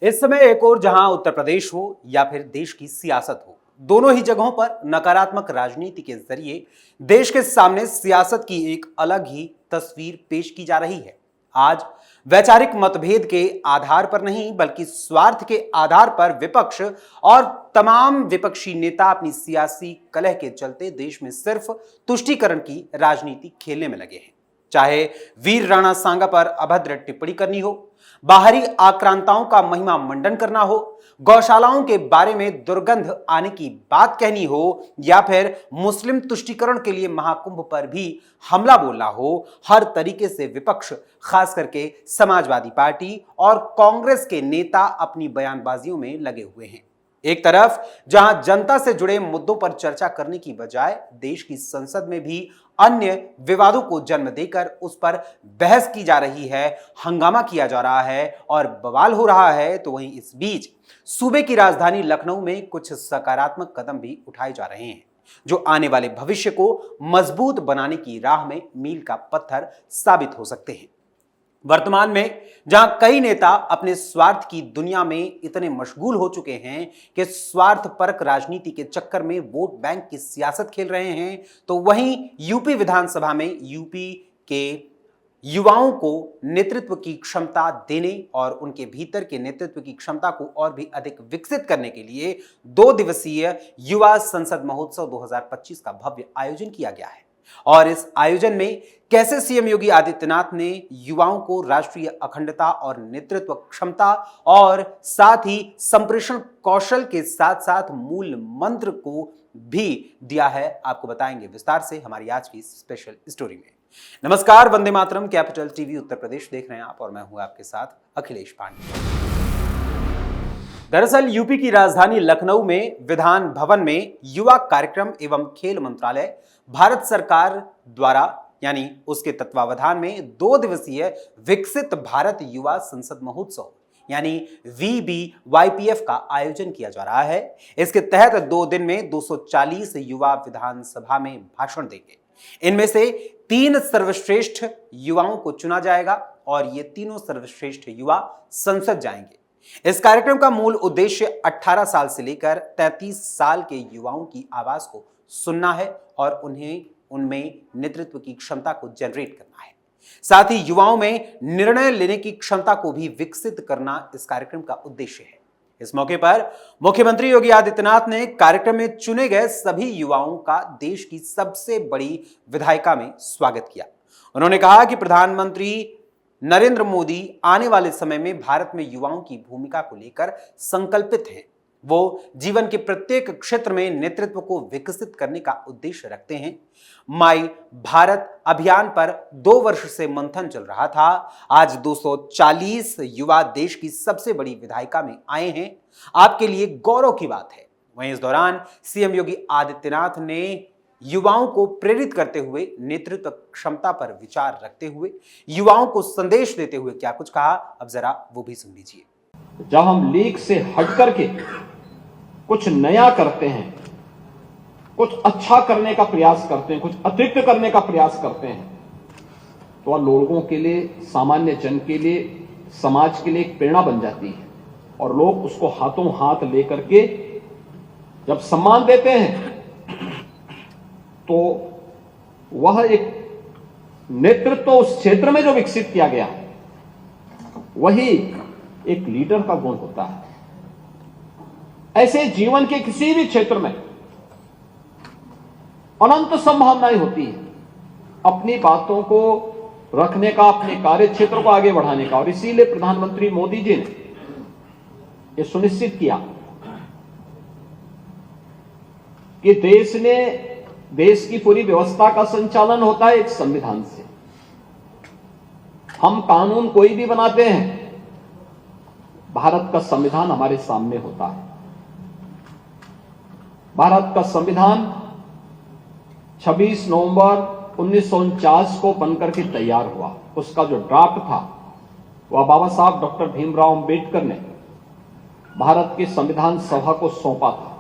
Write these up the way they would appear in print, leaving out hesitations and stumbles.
इस समय एक और जहां उत्तर प्रदेश हो या फिर देश की सियासत हो, दोनों ही जगहों पर नकारात्मक राजनीति के जरिए देश के सामने सियासत की एक अलग ही तस्वीर पेश की जा रही है। आज वैचारिक मतभेद के आधार पर नहीं बल्कि स्वार्थ के आधार पर विपक्ष और तमाम विपक्षी नेता अपनी सियासी कलह के चलते देश में सिर्फ तुष्टीकरण की राजनीति खेलने में लगे हैं। चाहे वीर राणा सांगा पर अभद्र टिप्पणी करनी हो, बाहरी आक्रांताओं का महिमा मंडन करना हो, गौशालाओं के बारे में दुर्गंध आने की बात कहनी हो या फिर मुस्लिम तुष्टीकरण के लिए महाकुंभ पर भी हमला बोलना हो, हर तरीके से विपक्ष खास करके समाजवादी पार्टी और कांग्रेस के नेता अपनी बयानबाजियों में लगे हुए हैं। एक तरफ जहां जनता से जुड़े मुद्दों पर चर्चा करने की बजाय देश की संसद में भी अन्य विवादों को जन्म देकर उस पर बहस की जा रही है, हंगामा किया जा रहा है और बवाल हो रहा है, तो वहीं इस बीच सूबे की राजधानी लखनऊ में कुछ सकारात्मक कदम भी उठाए जा रहे हैं जो आने वाले भविष्य को मजबूत बनाने की राह में मील का पत्थर साबित हो सकते हैं। वर्तमान में जहां कई नेता अपने स्वार्थ की दुनिया में इतने मशगूल हो चुके हैं कि स्वार्थपरक राजनीति के चक्कर में वोट बैंक की सियासत खेल रहे हैं, तो वहीं यूपी विधानसभा में यूपी के युवाओं को नेतृत्व की क्षमता देने और उनके भीतर के नेतृत्व की क्षमता को और भी अधिक विकसित करने के लिए 2 दिवसीय युवा संसद महोत्सव 2025 का भव्य आयोजन किया गया है। और इस आयोजन में कैसे सीएम योगी आदित्यनाथ ने युवाओं को राष्ट्रीय अखंडता और नेतृत्व क्षमता और साथ ही संप्रेषण कौशल के साथ साथ मूल मंत्र को भी दिया है, आपको बताएंगे विस्तार से हमारी आज की स्पेशल स्टोरी में। नमस्कार, वंदे मातरम, कैपिटल टीवी उत्तर प्रदेश देख रहे हैं आप और मैं हूं आपके साथ अखिलेश पांडे। दरअसल यूपी की राजधानी लखनऊ में विधान भवन में युवा कार्यक्रम एवं खेल मंत्रालय भारत सरकार द्वारा यानी उसके तत्वावधान में 2 दिवसीय विकसित भारत युवा संसद महोत्सव यानी VBYPF का आयोजन किया जा रहा है। इसके तहत 2 दिन में 240 युवा विधानसभा में भाषण देंगे। इनमें से 3 सर्वश्रेष्ठ युवाओं को चुना जाएगा और ये तीनों सर्वश्रेष्ठ युवा संसद जाएंगे। इस कार्यक्रम का मूल उद्देश्य 18 साल से लेकर 33 साल के युवाओं की आवाज को सुनना है और उन्हें उनमें नेतृत्व की क्षमता को जनरेट करना है। साथ ही युवाओं में निर्णय लेने की क्षमता को भी विकसित करना इस कार्यक्रम का उद्देश्य है। इस मौके पर मुख्यमंत्री योगी आदित्यनाथ ने कार्यक्रम में चुने गए सभी युवाओं का देश की सबसे बड़ी विधायिका में स्वागत किया। उन्होंने कहा कि प्रधानमंत्री नरेंद्र मोदी आने वाले समय में भारत में युवाओं की भूमिका को लेकर संकल्पित हैं। वो जीवन के प्रत्येक क्षेत्र में नेतृत्व को विकसित करने का उद्देश्य रखते हैं। माई भारत अभियान पर 2 वर्ष से मंथन चल रहा था। आज 240 युवा देश की सबसे बड़ी विधायिका में आए हैं। आपके लिए गौरव की बात है। वहीं इस दौरान सीएम योगी आदित्यनाथ ने युवाओं को प्रेरित करते हुए नेतृत्व क्षमता पर विचार रखते हुए युवाओं को संदेश देते हुए क्या कुछ कहा, अब जरा वो भी सुन लीजिए। जब हम लीक से हट करके कुछ नया करते हैं, कुछ अच्छा करने का प्रयास करते हैं, कुछ अतिरिक्त करने का प्रयास करते हैं, तो वह लोगों के लिए, सामान्य जन के लिए, समाज के लिए एक प्रेरणा बन जाती है और लोग उसको हाथों हाथ लेकर के जब सम्मान देते हैं तो वह एक नेतृत्व उस क्षेत्र में जो विकसित किया गया वही एक लीडर का गुण होता है। ऐसे जीवन के किसी भी क्षेत्र में अनंत संभावनाएं होती है अपनी बातों को रखने का, अपने कार्य क्षेत्र को आगे बढ़ाने का। और इसीलिए प्रधानमंत्री मोदी जी ने यह सुनिश्चित किया कि देश की पूरी व्यवस्था का संचालन होता है एक संविधान से। हम कानून कोई भी बनाते हैं, भारत का संविधान हमारे सामने होता है। भारत का संविधान 26 नवंबर 1949 को बनकर के तैयार हुआ। उसका जो ड्राफ्ट था वह बाबा साहब डॉक्टर भीमराव अंबेडकर ने भारत की संविधान सभा को सौंपा था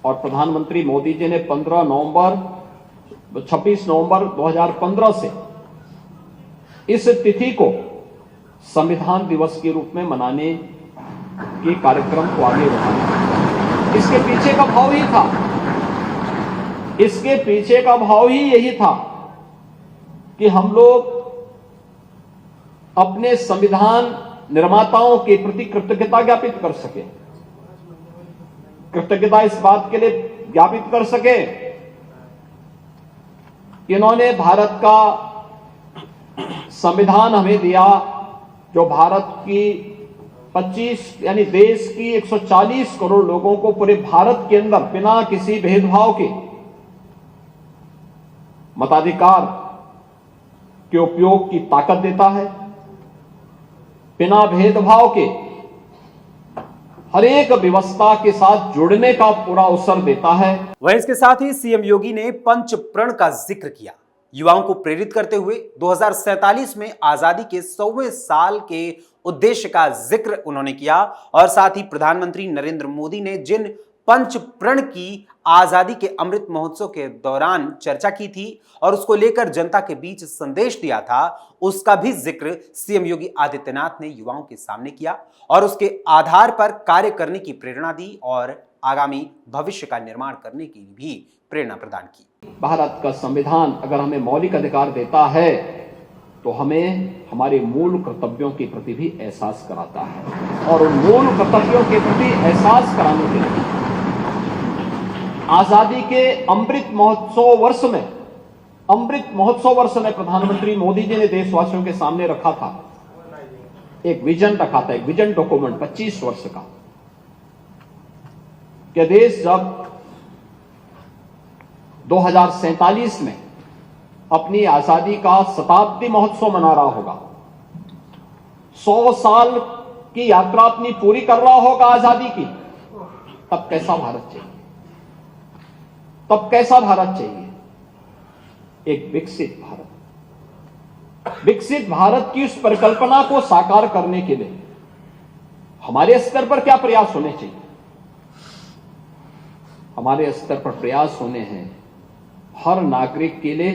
और प्रधानमंत्री मोदी जी ने 26 नवंबर 2015 से इस तिथि को संविधान दिवस के रूप में मनाने के कार्यक्रम को आगे बढ़ाना। इसके पीछे का भाव ही था, इसके पीछे का भाव ही यही था कि हम लोग अपने संविधान निर्माताओं के प्रति कृतज्ञता ज्ञापित कर सके। कृतज्ञता इस बात के लिए ज्ञापित कर सके कि इन्होंने भारत का संविधान हमें दिया, जो भारत की 25 यानी देश की 140 करोड़ लोगों को पूरे भारत के अंदर बिना किसी भेदभाव के मताधिकार के उपयोग की ताकत देता है, बिना भेदभाव के हर एक व्यवस्था के साथ जुड़ने का पूरा अवसर देता है। वहीं इसके साथ ही सीएम योगी ने पंच प्रण का जिक्र किया, युवाओं को प्रेरित करते हुए 2047 में आजादी के 100वें साल के उद्देश्य का जिक्र उन्होंने किया और साथ ही प्रधानमंत्री नरेंद्र मोदी ने जिन पंच प्रण की आजादी के अमृत महोत्सव के दौरान चर्चा की थी और उसको लेकर जनता के बीच संदेश दिया था, उसका भी जिक्र सीएम योगी आदित्यनाथ ने युवाओं के सामने किया और उसके आधार पर कार्य करने की प्रेरणा दी और आगामी भविष्य का निर्माण करने की भी प्रेरणा प्रदान की। भारत का संविधान अगर हमें मौलिक अधिकार देता है तो हमें हमारे मूल कर्तव्यों के प्रति भी एहसास कराता है और उन मूल कर्तव्यों के प्रति एहसास कराने के लिए आजादी के अमृत महोत्सव वर्ष में प्रधानमंत्री मोदी जी ने देशवासियों के सामने रखा था, एक विजन रखा था, एक विजन डॉक्यूमेंट 25 वर्ष का, कि देश जब 2047 में अपनी आजादी का शताब्दी महोत्सव मना रहा होगा, 100 साल की यात्रा अपनी पूरी कर रहा होगा आजादी की, तब कैसा भारत चाहिए? तब कैसा भारत चाहिए? एक विकसित भारत। विकसित भारत की उस परिकल्पना को साकार करने के लिए हमारे स्तर पर क्या प्रयास होने चाहिए? हमारे स्तर पर प्रयास होने हैं हर नागरिक के लिए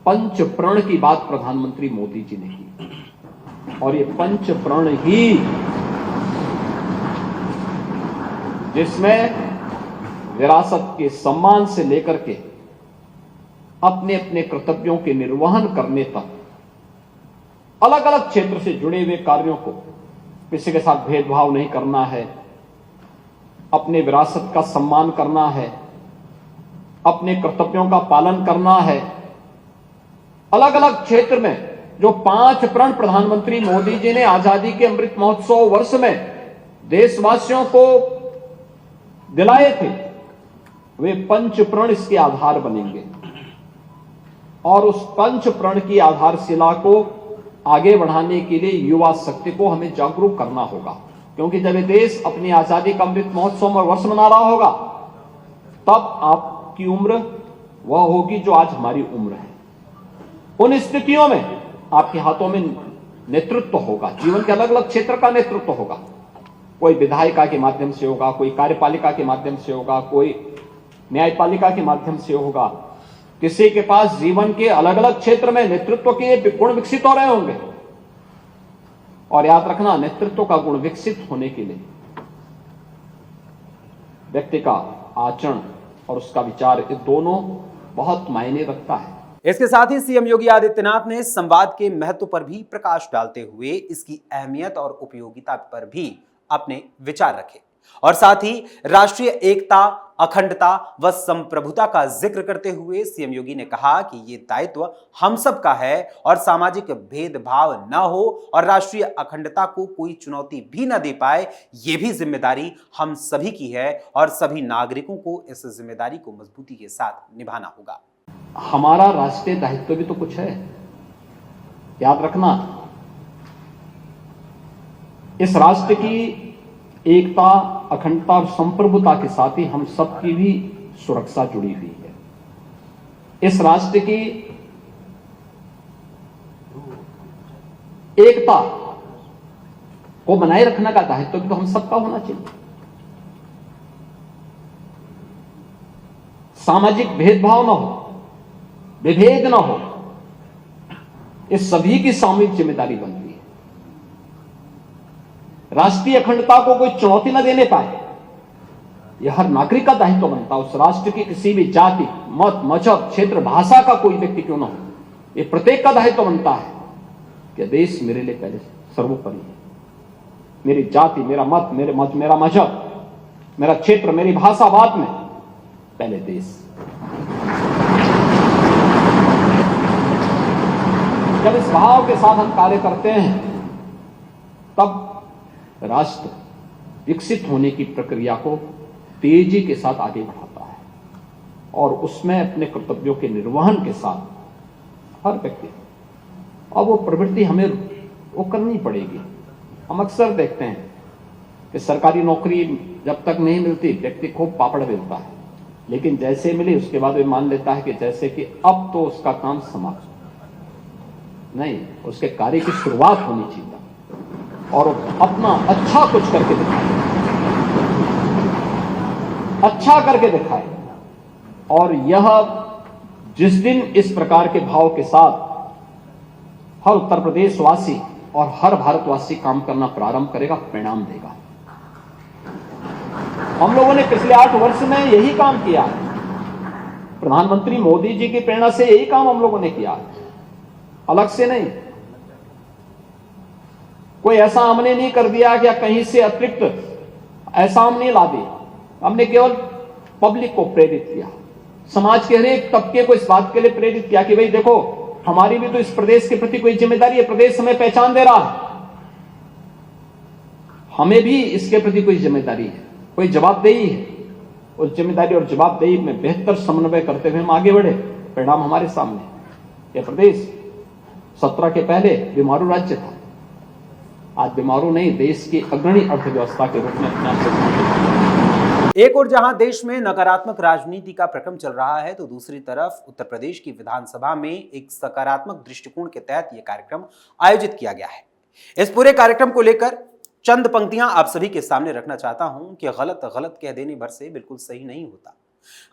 पंच प्रण की बात प्रधानमंत्री मोदी जी ने की और ये पंच प्रण ही जिसमें विरासत के सम्मान से लेकर के अपने अपने कर्तव्यों के निर्वहन करने तक अलग अलग क्षेत्र से जुड़े हुए कार्यों को, किसी के साथ भेदभाव नहीं करना है, अपने विरासत का सम्मान करना है, अपने कर्तव्यों का पालन करना है। अलग अलग क्षेत्र में जो 5 प्रण प्रधानमंत्री मोदी जी ने आजादी के अमृत महोत्सव वर्ष में देशवासियों को दिलाए थे, वे पंच प्रण इसके आधार बनेंगे और उस पंच प्रण की आधारशिला को आगे बढ़ाने के लिए युवा शक्ति को हमें जागरूक करना होगा, क्योंकि जब ये देश अपनी आजादी का अमृत महोत्सव में वर्ष मना रहा होगा तब आपकी उम्र वह होगी जो आज हमारी उम्र है। उन स्थितियों में आपके हाथों में नेतृत्व होगा, जीवन के अलग अलग क्षेत्र का नेतृत्व होगा, कोई विधायिका के माध्यम से होगा, कोई कार्यपालिका के माध्यम से होगा, कोई न्यायपालिका के माध्यम से होगा। किसी के पास जीवन के अलग अलग क्षेत्र में नेतृत्व के गुण विकसित हो रहे होंगे और याद रखना, नेतृत्व का गुण विकसित होने के लिए व्यक्ति का आचरण और उसका विचार, ये दोनों बहुत मायने रखता है। इसके साथ ही सीएम योगी आदित्यनाथ ने संवाद के महत्व पर भी प्रकाश डालते हुए इसकी अहमियत और उपयोगिता पर भी अपने विचार रखे और साथ ही राष्ट्रीय एकता, अखंडता व संप्रभुता का जिक्र करते हुए सीएम योगी ने कहा कि ये दायित्व हम सब का है और सामाजिक भेदभाव न हो और राष्ट्रीय अखंडता को कोई चुनौती भी न दे पाए, ये भी जिम्मेदारी हम सभी की है और सभी नागरिकों को इस जिम्मेदारी को मजबूती के साथ निभाना होगा। हमारा राष्ट्रीय दायित्व भी तो कुछ है, याद रखना। इस राष्ट्र की एकता, अखंडता और संप्रभुता के साथ ही हम सबकी भी सुरक्षा जुड़ी हुई है। इस राष्ट्र की एकता को बनाए रखने का दायित्व भी तो हम सबका होना चाहिए। सामाजिक भेदभाव न हो, विभेद न हो, इस सभी की सामूहिक जिम्मेदारी बनती है। राष्ट्रीय अखंडता को कोई चुनौती न देने पाए, यह हर नागरिक का दायित्व बनता है। उस राष्ट्र की किसी भी जाति, मत, मजहब, क्षेत्र, भाषा का कोई व्यक्ति क्यों न हो, यह प्रत्येक का दायित्व बनता है कि देश मेरे लिए पहले सर्वोपरि है। मेरी जाति, मेरा मत, मेरा मजहब, मेरा क्षेत्र, मेरी भाषा बाद में, पहले देश। जब इस भाव के साथ हम कार्य करते हैं, तब राष्ट्र विकसित होने की प्रक्रिया को तेजी के साथ आगे बढ़ाता है और उसमें अपने कर्तव्यों के निर्वहन के साथ हर व्यक्ति, और वो प्रवृत्ति हमें वो करनी पड़ेगी। हम अक्सर देखते हैं कि सरकारी नौकरी जब तक नहीं मिलती व्यक्ति खूब पापड़ बेलता है, लेकिन जैसे मिली उसके बाद वे मान लेता है कि जैसे कि अब तो उसका काम समाप्त। नहीं, उसके कार्य की शुरुआत होनी चाहिए और अपना अच्छा कुछ करके दिखाए, अच्छा करके दिखाए। और यह जिस दिन इस प्रकार के भाव के साथ हर उत्तर प्रदेश वासी और हर भारतवासी काम करना प्रारंभ करेगा, परिणाम देगा। हम लोगों ने पिछले 8 वर्ष में यही काम किया है। प्रधानमंत्री मोदी जी की प्रेरणा से यही काम हम लोगों ने किया है, अलग से नहीं। कोई ऐसा हमने नहीं कर दिया कि कहीं से अतिरिक्त ऐसा हम नहीं ला दिया। हमने केवल पब्लिक को प्रेरित किया, समाज के हर एक तबके को इस बात के लिए प्रेरित किया कि भाई देखो, हमारी भी तो इस प्रदेश के प्रति कोई जिम्मेदारी है। प्रदेश हमें पहचान दे रहा है, हमें भी इसके प्रति कोई जिम्मेदारी है, कोई जवाबदेही है। उस जिम्मेदारी और जवाबदेही में बेहतर समन्वय करते हुए हम आगे बढ़े, परिणाम हमारे सामने। यह प्रदेश 17 के पहले बीमारू राज्य था, आज बीमारू नहीं, देश की अग्रणी अर्थव्यवस्था के रूप में अपने आप से। एक और जहां देश में नकारात्मक राजनीति का प्रक्रम चल रहा है, तो दूसरी तरफ उत्तर प्रदेश की विधानसभा में एक सकारात्मक दृष्टिकोण के तहत यह कार्यक्रम आयोजित किया गया है। इस पूरे कार्यक्रम को लेकर चंद पंक्तियां आप सभी के सामने रखना चाहता हूं कि गलत गलत कह देने भर से बिल्कुल सही नहीं होता।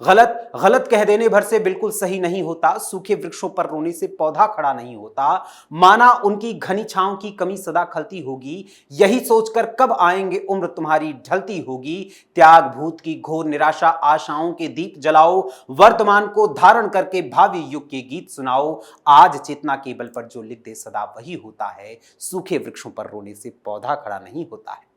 गलत गलत कह देने भर से बिल्कुल सही नहीं होता। सूखे वृक्षों पर रोने से पौधा खड़ा नहीं होता। माना उनकी घनी छांव की कमी सदा खलती होगी, यही सोचकर कब आएंगे उम्र तुम्हारी ढलती होगी। त्याग भूत की घोर निराशा, आशाओं के दीप जलाओ, वर्तमान को धारण करके भावी युग के गीत सुनाओ। आज चेतना के बल पर जो लिख दे सदा वही होता है। सूखे वृक्षों पर रोने से पौधा खड़ा नहीं होता है।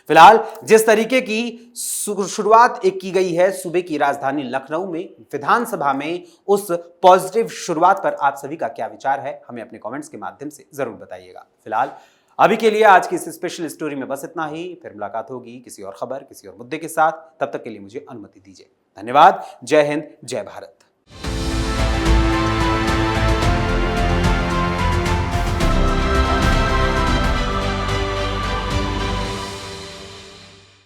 फिलहाल जिस तरीके की शुरुआत एक की गई है सूबे की राजधानी लखनऊ में विधानसभा में, उस पॉजिटिव शुरुआत पर आप सभी का क्या विचार है, हमें अपने कमेंट्स के माध्यम से जरूर बताइएगा। फिलहाल अभी के लिए आज की इस स्पेशल स्टोरी में बस इतना ही। फिर मुलाकात होगी किसी और खबर, किसी और मुद्दे के साथ। तब तक के लिए मुझे अनुमति दीजिए। धन्यवाद। जय हिंद, जय भारत।